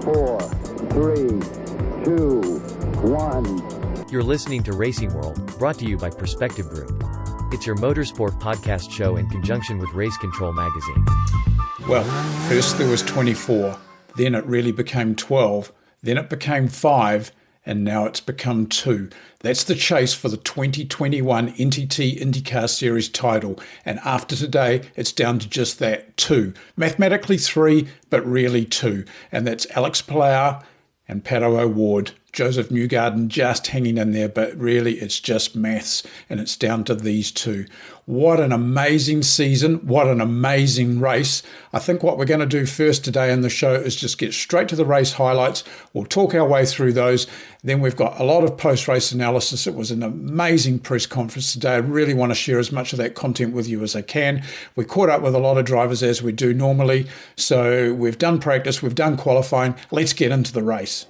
4, 3, 2, 1. You're listening to Racing World, brought to you by Perspective Group. It's your motorsport podcast show in conjunction with Race Control Magazine. Well, first there was 24, then it really became 12, then it became 5, and now it's become 2. That's the chase for the 2021 NTT IndyCar Series title, and after today, it's down to just that, 2. Mathematically 3, but really 2, and that's Alex Palou and Pato O'Ward. Joseph Newgarden just hanging in there, but really it's just maths, and it's down to these two. What an amazing season. What an amazing race. I think what we're going to do first today in the show is just get straight to the race highlights. We'll talk our way through those. Then we've got a lot of post-race analysis. It was an amazing press conference today. I really want to share as much of that content with you as I can. We caught up with a lot of drivers as we do normally. So we've done practice, we've done qualifying. Let's get into the race.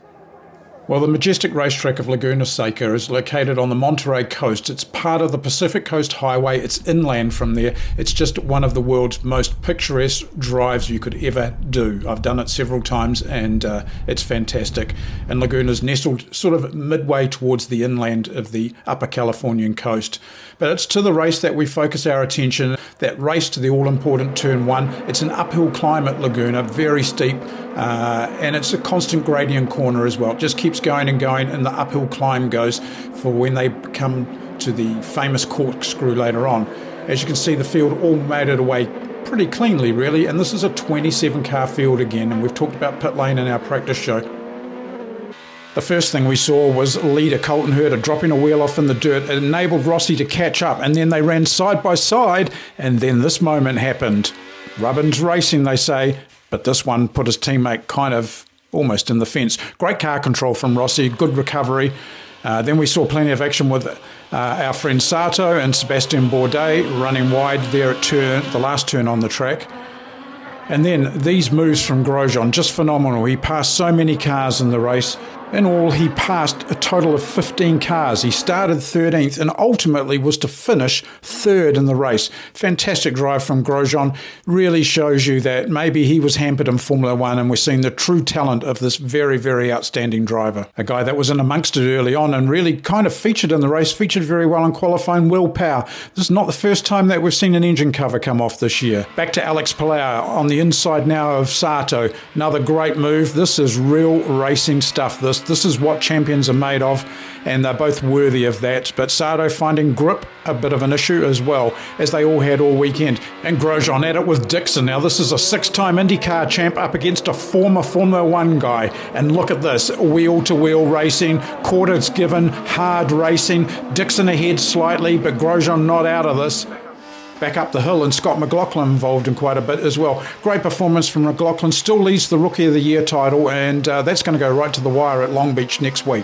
Well, the majestic racetrack of Laguna Seca is located on the Monterey coast. It's part of the Pacific Coast Highway. It's inland from there. It's just one of the world's most picturesque drives you could ever do. I've done it several times, and it's fantastic. And Laguna's nestled sort of midway towards the inland of the upper Californian coast. But it's to the race that we focus our attention, that race to the all-important Turn 1. It's an uphill climb at Laguna, very steep, and it's a constant gradient corner as well. It just keeps going and going, and the uphill climb goes for when they come to the famous corkscrew later on. As you can see, the field all made it away pretty cleanly, really, and this is a 27-car field again, and we've talked about pit lane in our practice show. The first thing we saw was leader Colton Herta dropping a wheel off in the dirt. It enabled Rossi to catch up, and then they ran side by side, and then this moment happened. Rubbin's racing, they say, but this one put his teammate kind of almost in the fence. Great car control from Rossi, good recovery. Then we saw plenty of action with our friend Sato and Sebastian Bourdais running wide there at the last turn on the track. And then these moves from Grosjean, just phenomenal. He passed so many cars in the race. In all, he passed a total of 15 cars. He started 13th and ultimately was to finish 3rd in the race. Fantastic drive from Grosjean. Really shows you that maybe he was hampered in Formula One, and we're seeing the true talent of this very, very outstanding driver. A guy that was in amongst it early on and really kind of featured in the race, featured very well in qualifying. Will Power. This is not the first time that we've seen an engine cover come off this year. Back to Alex Palou on the inside now of Sato. Another great move. This is real racing stuff. This is what champions are made of, and they're both worthy of that. But Sato finding grip a bit of an issue as well, as they all had all weekend. And Grosjean at it with Dixon. Now this is a 6-time IndyCar champ up against a former Formula One guy. And look at this, wheel-to-wheel racing, quarters given, hard racing. Dixon ahead slightly, but Grosjean not out of this. Back up the hill, and Scott McLaughlin involved in quite a bit as well. Great performance from McLaughlin, still leads the Rookie of the Year title, and that's going to go right to the wire at Long Beach next week.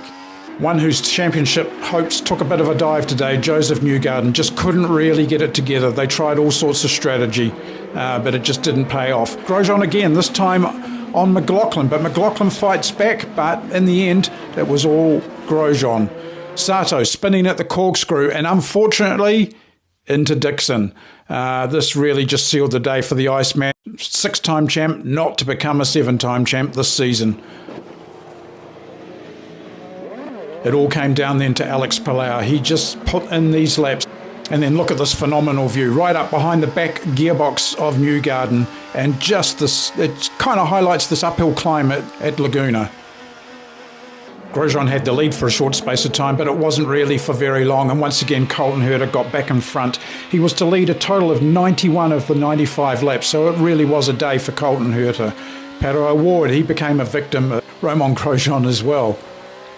One whose championship hopes took a bit of a dive today, Joseph Newgarden, just couldn't really get it together. They tried all sorts of strategy, but it just didn't pay off. Grosjean again, this time on McLaughlin, but McLaughlin fights back, but in the end, it was all Grosjean. Sato spinning at the corkscrew, and unfortunately, into Dixon. This really just sealed the day for the Iceman. 6-time champ, not to become a 7-time champ this season. It all came down then to Alex Palou. He just put in these laps. And then look at this phenomenal view, right up behind the back gearbox of Newgarden. And just this, it kind of highlights this uphill climb at Laguna. Grosjean had the lead for a short space of time, but it wasn't really for very long. And once again, Colton Herta got back in front. He was to lead a total of 91 of the 95 laps, so it really was a day for Colton Herta. Pato O'Ward, he became a victim of Romain Grosjean as well.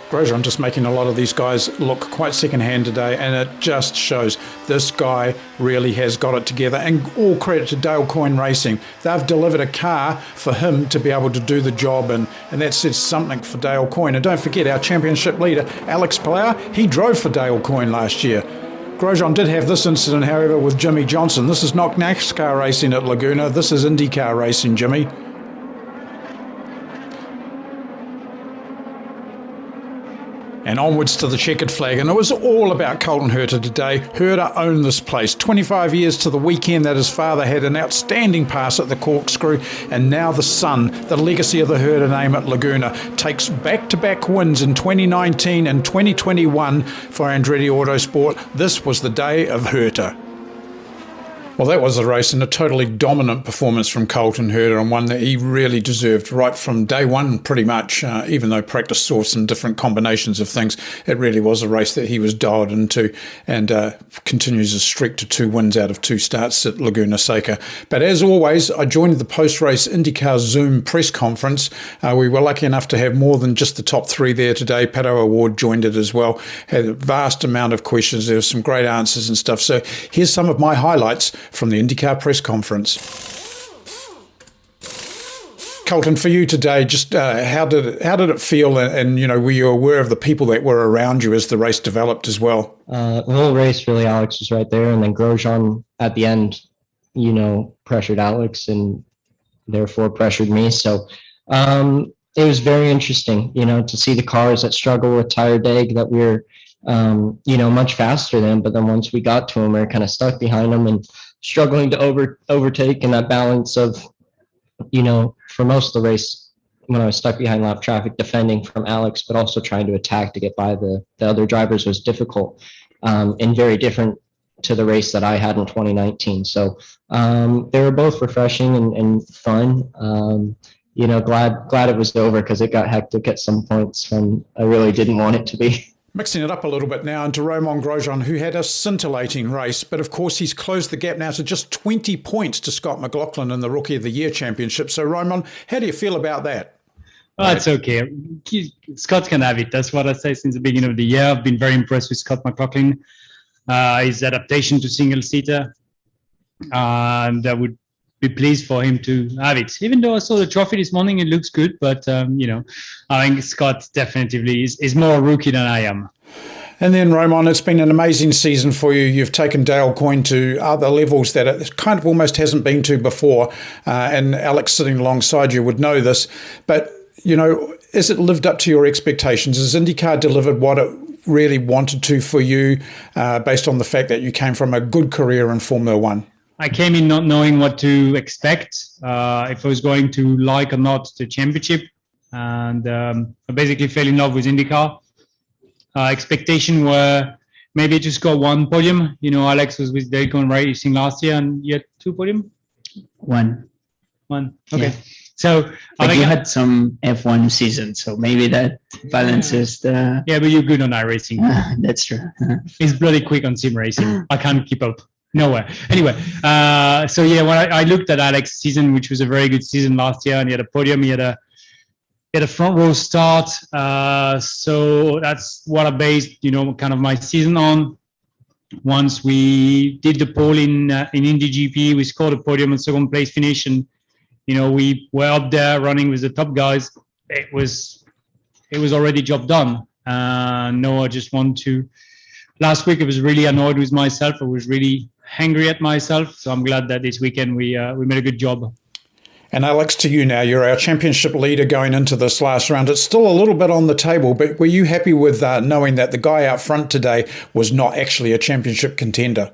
Grosjean just making a lot of these guys look quite second-hand today, and it just shows this guy really has got it together. And all credit to Dale Coyne Racing. They've delivered a car for him to be able to do the job, and that says something for Dale Coyne. And don't forget, our championship leader, Alex Palou, he drove for Dale Coyne last year. Grosjean did have this incident, however, with Jimmy Johnson. This is not NASCAR racing at Laguna. This is IndyCar racing, Jimmy. And onwards to the checkered flag, and it was all about Colton Herta today. Herta owned this place. 25 years to the weekend that his father had an outstanding pass at the corkscrew, and now the son, the legacy of the Herta name at Laguna, takes back-to-back wins in 2019 and 2021 for Andretti Autosport. This was the day of Herta. Well, that was a race and a totally dominant performance from Colton Herta, and one that he really deserved right from day one, pretty much. Even though practice saw some different combinations of things, it really was a race that he was dialed into, and continues his streak to 2 wins out of 2 starts at Laguna Seca. But as always, I joined the post-race IndyCar Zoom press conference. We were lucky enough to have more than just the top 3 there today. Pato Award joined it as well. Had a vast amount of questions. There were some great answers and stuff. So here's some of my highlights from the IndyCar press conference. Colton, for you today, just how did it feel, and were you aware of the people that were around you as the race developed as well? The whole race, really, Alex was right there, and then Grosjean at the end, pressured Alex and therefore pressured me. So it was very interesting, to see the cars that struggle with tire deg that we're, much faster than, but then once we got to them, we were kind of stuck behind them and struggling to overtake, and that balance of, for most of the race, when I was stuck behind lap traffic, defending from Alex, but also trying to attack to get by the other drivers was difficult, and very different to the race that I had in 2019. So they were both refreshing and fun. Glad it was over, because it got hectic at some points when I really didn't want it to be. Mixing it up a little bit now into Romain Grosjean, who had a scintillating race, but of course he's closed the gap now to just 20 points to Scott McLaughlin in the Rookie of the Year Championship. So Romain, how do you feel about that? Oh, it's okay. Scott can have it. That's what I say since the beginning of the year. I've been very impressed with Scott McLaughlin, his adaptation to single-seater, and I would be pleased for him to have it. Even though I saw the trophy this morning, it looks good, but I think Scott definitely is more a rookie than I am. And then, Romain, it's been an amazing season for you. You've taken Dale Coyne to other levels that it kind of almost hasn't been to before, and Alex sitting alongside you would know this. But, has it lived up to your expectations? Has IndyCar delivered what it really wanted to for you, based on the fact that you came from a good career in Formula One? I came in not knowing what to expect, if I was going to like or not the championship, and I basically fell in love with IndyCar. Expectation were maybe just got 1 podium. Alex was with Dale Coyne Racing last year, and you had 2 podium? One. Okay. Yeah. So but you had some F1 season, so maybe that balances the... Yeah, but you're good on iRacing. That's true. He's bloody quick on sim racing. I can't keep up. Nowhere. Anyway, when I looked at Alex's season, which was a very good season last year, and he had a podium, he had a front row start. So that's what I based, kind of my season on. Once we did the pole in Indy GP, we scored a podium and 2nd place finish, and we were up there running with the top guys. It was already job done. No, I just want to. Last week I was really annoyed with myself. I was really angry at myself. So I'm glad that this weekend we made a good job. And Alex, to you now, you're our championship leader going into this last round. It's still a little bit on the table, but were you happy with knowing that the guy out front today was not actually a championship contender?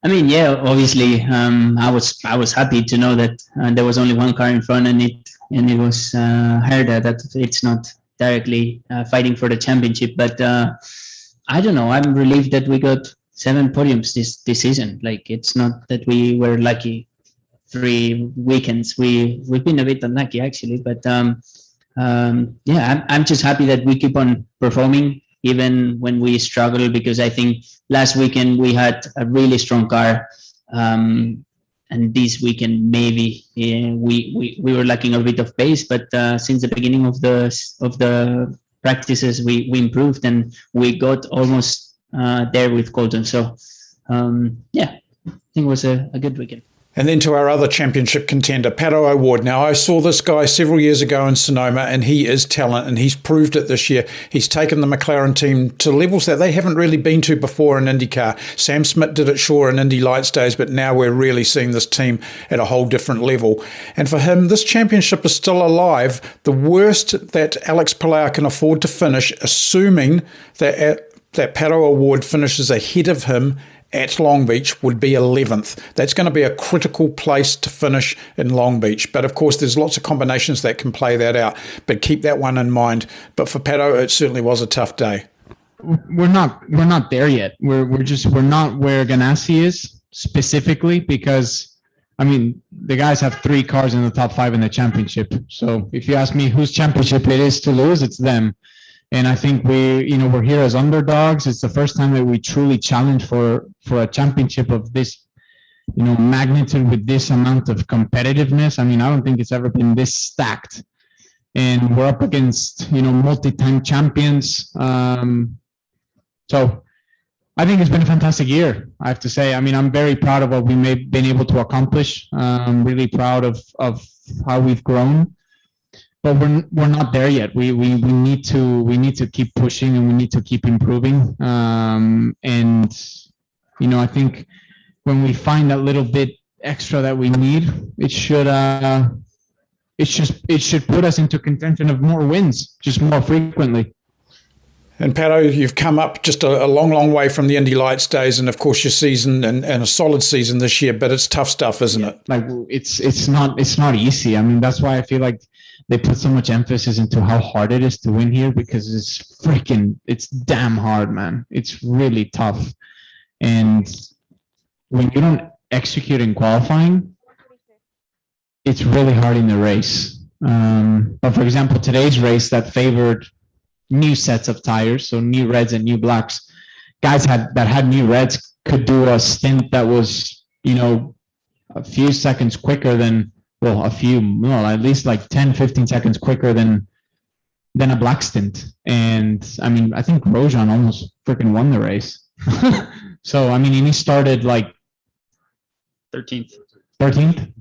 I mean, yeah, obviously, I was happy to know that there was only one car in front, and it was Herta, that it's not directly fighting for the championship. But I don't know. I'm relieved that we got 7 podiums this season. Like, it's not that we were lucky 3 weekends. We've been a bit unlucky actually, but I'm just happy that we keep on performing even when we struggle, because I think last weekend we had a really strong car, and this weekend maybe we were lacking a bit of pace, but since the beginning of the practices we improved, and we got almost there with Colton. So I think it was a good weekend. And then to our other championship contender, Pato O'Ward. Now, I saw this guy several years ago in Sonoma, and he is talent, and he's proved it this year. He's taken the McLaren team to levels that they haven't really been to before in IndyCar. Sam Smith did it, sure, in Indy Lights days, but now we're really seeing this team at a whole different level. And for him, this championship is still alive. The worst that Alex Palau can afford to finish, assuming that Pato O'Ward finishes ahead of him at Long Beach, would be 11th. That's going to be a critical place to finish in Long Beach. But of course, there's lots of combinations that can play that out. But keep that one in mind. But for Pato, it certainly was a tough day. We're not there yet. We're not where Ganassi is specifically, because I mean, the guys have 3 cars in the top 5 in the championship. So if you ask me whose championship it is to lose, it's them. And I think we're here as underdogs. It's the first time that we truly challenge for a championship of this, magnitude with this amount of competitiveness. I mean, I don't think it's ever been this stacked. And we're up against, multi-time champions. So I think it's been a fantastic year, I have to say. I mean, I'm very proud of what we've been able to accomplish. I'm really proud of how we've grown. But we're not there yet. We need to keep pushing, and we need to keep improving. And I think when we find that little bit extra that we need, it should put us into contention of more wins, just more frequently. And Pato, you've come up just a long, long way from the Indy Lights days, and of course your season and a solid season this year. But it's tough stuff, isn't it? Like it's not easy. I mean, that's why I feel like they put so much emphasis into how hard it is to win here, because it's damn hard, man. It's really tough. And when you don't execute in qualifying, it's really hard in the race. But for example, today's race that favored new sets of tires, so new reds and new blacks, guys that had new reds could do a stint that was, a few seconds quicker than, at least like 10, 15 seconds quicker than a black stint. And I mean, I think Grosjean almost freaking won the race. So, I mean, he started like 13th.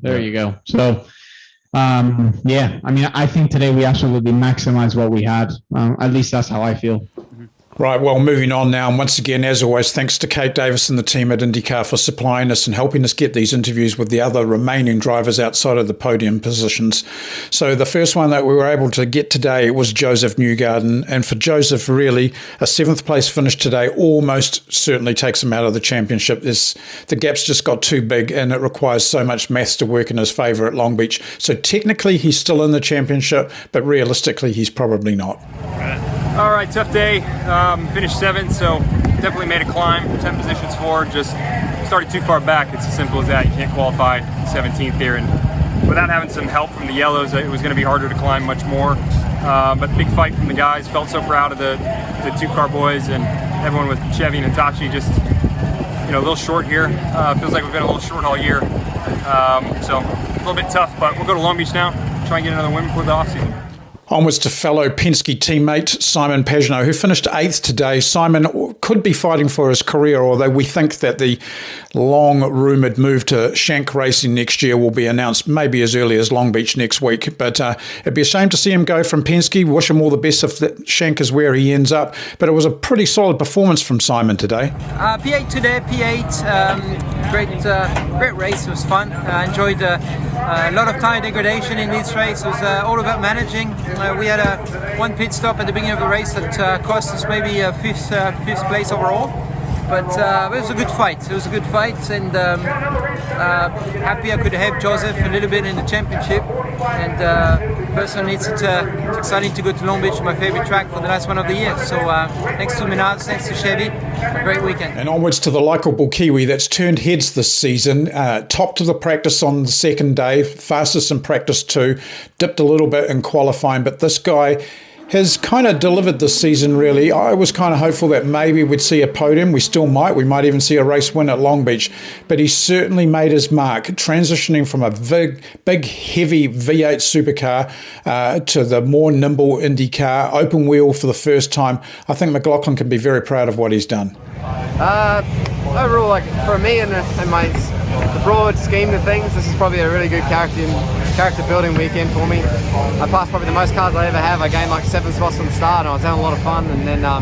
There you go. So, I mean, I think today we absolutely maximized what we had. At least that's how I feel. Right, well, moving on now, and once again, as always, thanks to Kate Davis and the team at IndyCar for supplying us and helping us get these interviews with the other remaining drivers outside of the podium positions. So the first one that we were able to get today was Joseph Newgarden, and for Joseph, really, a 7th place finish today almost certainly takes him out of the championship. The gap's just got too big, and it requires so much maths to work in his favour at Long Beach. So technically, he's still in the championship, but realistically, he's probably not. All right, tough day. Finished 7th, so definitely made a climb. 10 positions forward, just started too far back. It's as simple as that. You can't qualify 17th here, and without having some help from the yellows, it was going to be harder to climb much more. But big fight from the guys. Felt so proud of the 2-car boys and everyone with Chevy and Hitachi. Just a little short here. Feels like we've been a little short all year. So a little bit tough, but we'll go to Long Beach now. Try and get another win before the offseason. Onwards to fellow Penske teammate Simon Pagenaud, who finished 8th today. Simon could be fighting for his career, although we think that the long-rumoured move to Shank Racing next year will be announced maybe as early as Long Beach next week. But it'd be a shame to see him go from Penske. Wish him all the best if Shank is where he ends up. But it was a pretty solid performance from Simon today. P8 today, P8. Great race. It was fun. I enjoyed a lot of tire degradation in this race. It was all about managing. We had one pit stop at the beginning of the race that cost us maybe fifth place overall. But it was a good fight. And happy I could have Joseph a little bit in the championship. And personally, it's exciting to go to Long Beach, my favorite track for the last one of the year. So thanks to Menards, thanks to Chevy, a great weekend. And onwards to the likeable Kiwi that's turned heads this season. Topped of the practice on the second day, fastest in practice too. Dipped a little bit in qualifying, but this guy has kind of delivered this season, really. I was kind of hopeful that maybe we'd see a podium. We still might. We might even see a race win at Long Beach. But he's certainly made his mark, transitioning from a big heavy V8 supercar to the more nimble IndyCar, open wheel for the first time. I think McLaughlin can be very proud of what he's done. Overall, like for me and my the broad scheme of things, this is probably a really good character building weekend for me. I passed probably the most cars I ever have. I gained like 7 spots from the start, and I was having a lot of fun. And then a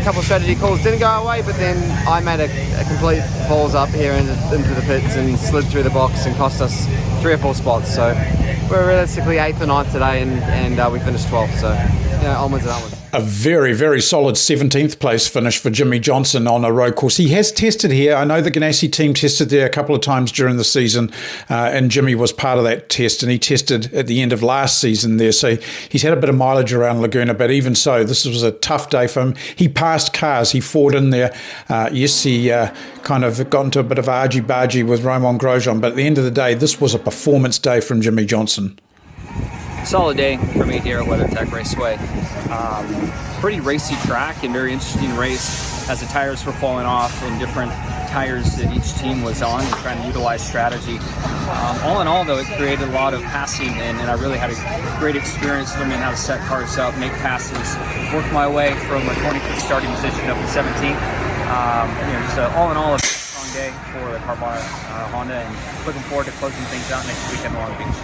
couple of strategy calls didn't go our way, but then I made a complete balls up here into the pits and slid through the box and cost us 3 or 4 spots. So we're realistically 8th or 9th today, and we finished 12th. So onwards and onwards. A very, very solid 17th place finish for Jimmy Johnson on a road course. He has tested here. I know the Ganassi team tested there a couple of times during the season, and Jimmy was part of that test, and he tested at the end of last season there. So he's had a bit of mileage around Laguna, but even so, this was a tough day for him. He passed cars. He fought in there. Yes, he kind of got into a bit of argy-bargy with Romain Grosjean, but at the end of the day, this was a performance day from Jimmy Johnson. Solid day for me here at WeatherTech Raceway. Pretty racy track and very interesting race as the tires were falling off and different tires that each team was on and trying to utilize strategy. All in all, though, it created a lot of passing, and I really had a great experience learning how to set cars up, make passes, work my way from a 25th starting position up to 17th. Just all in all, a strong day for the Carvana Honda, and looking forward to closing things out next weekend in Long Beach.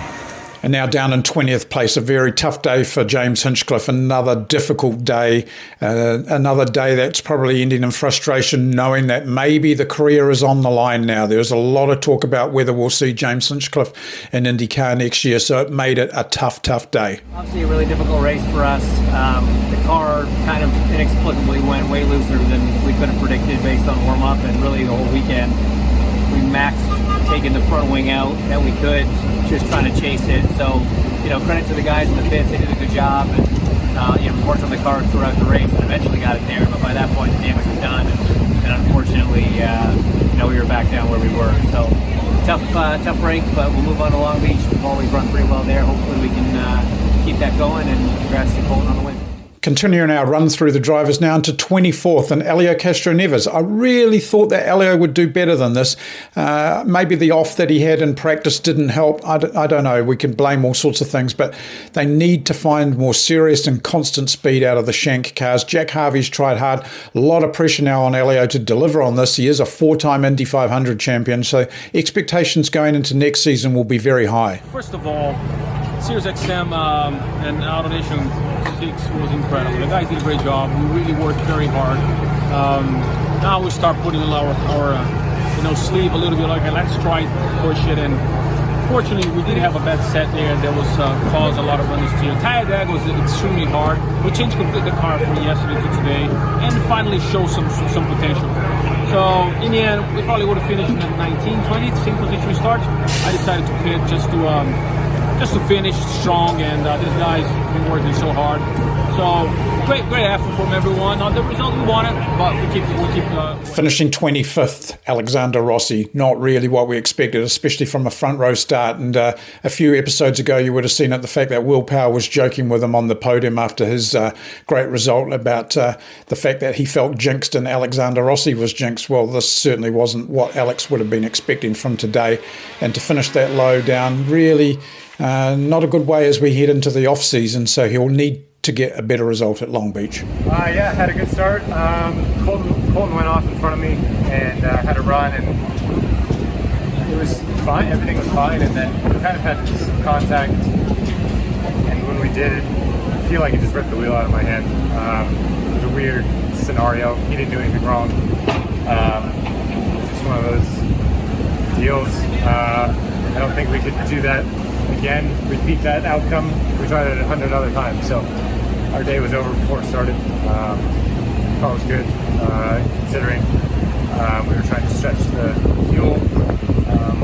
And now down in 20th place, a very tough day for James Hinchcliffe. Another difficult day, another day that's probably ending in frustration, knowing that maybe the career is on the line now. There's a lot of talk about whether we'll see James Hinchcliffe in IndyCar next year, so it made it a tough, tough day. Obviously a really difficult race for us. The car kind of inexplicably went way looser than we could have predicted based on warm-up, and really the whole weekend we maxed taking the front wing out that we could, just trying to chase it. So, credit to the guys in the pits, they did a good job, and we worked on the car throughout the race and eventually got it there, but by that point the damage was done, and unfortunately, we were back down where we were. So, tough break, but we'll move on to Long Beach. We've always run pretty well there. Hopefully we can keep that going, and congrats to Colton on the win. Continuing our run through the drivers now into 24th, and Elio Castro-Neves. I really thought that Elio would do better than this. Maybe the off that he had in practice didn't help. I don't know. We can blame all sorts of things, but they need to find more serious and constant speed out of the Shank cars. Jack Harvey's tried hard. A lot of pressure now on Elio to deliver on this. He is a 4-time Indy 500 champion, so expectations going into next season will be very high. First of all, SiriusXM and AutoNation 6 was incredible. The guys did a great job. We really worked very hard. Now we start putting our sleeve a little bit, like, let's try to push it. And fortunately, we did have a bad set there that was caused a lot of understeer. Tire drag was extremely hard. We changed the car from yesterday to today, and finally showed some potential. So in the end, we probably would have finished in 19, 20, same position we start. I decided to pit just to finish strong, and these guys have been working so hard. So great effort from everyone. Not the result we wanted, but we keep finishing 25th, Alexander Rossi. Not really what we expected, especially from a front row start. And a few episodes ago, you would have seen it, the fact that Will Power was joking with him on the podium after his great result about the fact that he felt jinxed and Alexander Rossi was jinxed. Well, this certainly wasn't what Alex would have been expecting from today. And to finish that low down, really not a good way as we head into the off season. So he'll need to get a better result at Long Beach. Yeah, had a good start. Colton went off in front of me and had a run, and it was fine. Everything was fine, and then we kind of had some contact, and when we did it, I feel like it just ripped the wheel out of my hand. It was a weird scenario. He didn't do anything wrong. It was just one of those deals. I don't think we could do that again, repeat that outcome. We tried it 100 other times. So our day was over before it started. The car was good, considering we were trying to stretch the fuel.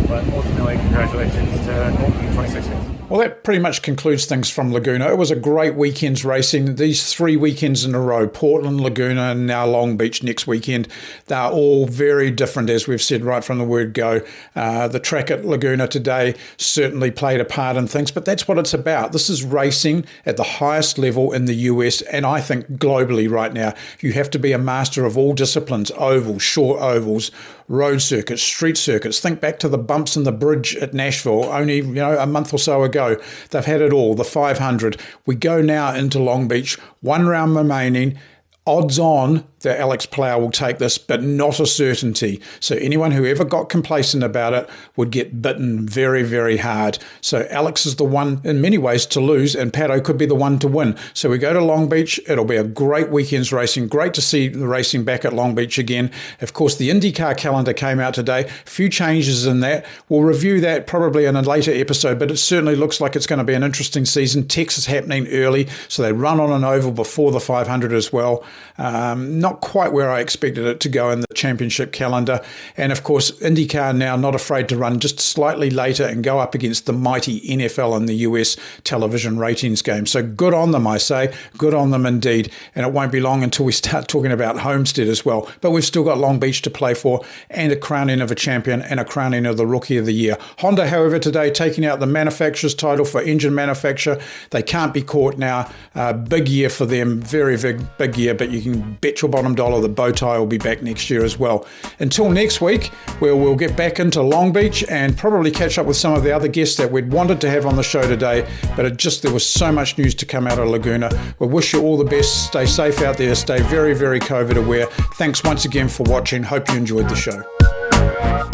But ultimately, congratulations to Colton, 26 years. Well, that pretty much concludes things from Laguna. It was a great weekend's racing. These 3 weekends in a row, Portland, Laguna, and now Long Beach next weekend, they're all very different, as we've said right from the word go. The track at Laguna today certainly played a part in things, but that's what it's about. This is racing at the highest level in the US, and I think globally right now. You have to be a master of all disciplines: ovals, short ovals, road circuits, street circuits. Think back to the bumps in the bridge at Nashville only a month or so ago. They've had it all. The 500. We go now into Long Beach, 1 round remaining. Odds on that Alex Plough will take this, but not a certainty. So anyone who ever got complacent about it would get bitten very, very hard. So Alex is the one in many ways to lose, and Pato could be the one to win. So we go to Long Beach. It'll be a great weekend's racing. Great to see the racing back at Long Beach again. Of course, the IndyCar calendar came out today. A few changes in that. We'll review that probably in a later episode, but it certainly looks like it's going to be an interesting season. Texas happening early, so they run on an oval before the 500 as well. Not quite where I expected it to go in the championship calendar. And of course, IndyCar now not afraid to run just slightly later and go up against the mighty NFL in the US television ratings game. So good on them, I say. Good on them indeed. And it won't be long until we start talking about Homestead as well. But we've still got Long Beach to play for, and a crowning of a champion and a crowning of the Rookie of the Year. Honda, however, today taking out the manufacturer's title for engine manufacturer. They can't be caught now. Big year for them. Very, very big year. But you can bet your bottom dollar the bow tie will be back next year as well. Until next week, where we'll get back into Long Beach and probably catch up with some of the other guests that we'd wanted to have on the show today, but there was so much news to come out of Laguna. We wish you all the best. Stay safe out there. Stay very, very COVID aware. Thanks once again for watching. Hope you enjoyed the show.